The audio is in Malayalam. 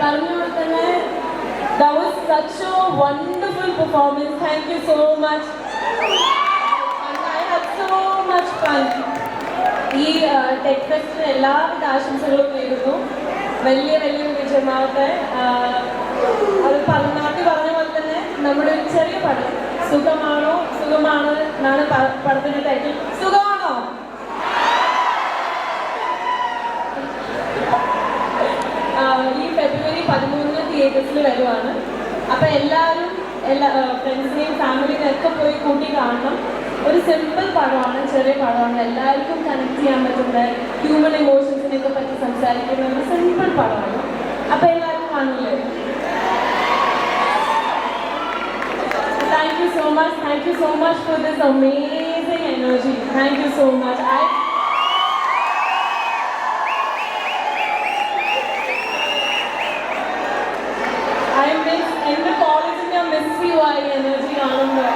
That was such a wonderful performance. Thank you so much. I had so much fun. ഈ ടെക് ഫെസ്റ്റിന് എല്ലാവിധ ആശംസകളും നേരുന്നു. വലിയ വിജയമാവട്ടെ. അത് നാട്ടി പറഞ്ഞ പോലെ തന്നെ നമ്മുടെ ഒരു ചെറിയ പടം സുഖമാണോ സുഖമാണ് എന്നാണ് പടത്തിന്റെ ടൈറ്റിൽ. സുഖമാണോ? ഈ ഫെബ്രുവരി 13 തിയേറ്റേഴ്സിൽ വരുവാണ്. അപ്പൊ എല്ലാവരും ഫ്രണ്ട്സിനെയും ഫാമിലിനെയും ഒക്കെ പോയി കൂട്ടി കാണണം. ഒരു സിമ്പിൾ പടമാണ്, ചെറിയ പടമാണ്, എല്ലാവർക്കും കണക്ട് ചെയ്യാൻ പറ്റുന്ന ഹ്യൂമൻ ഇമോഷൻസിനെയൊക്കെ പറ്റി സംസാരിക്കുന്ന ഒരു സിമ്പിൾ പടമാണ്. അപ്പൊ എല്ലാവരും കാണില്ലേ? Thank you so much for this amazing energy. Thank you so much. I miss in the college in the mystery why energy കാണുമ്പോൾ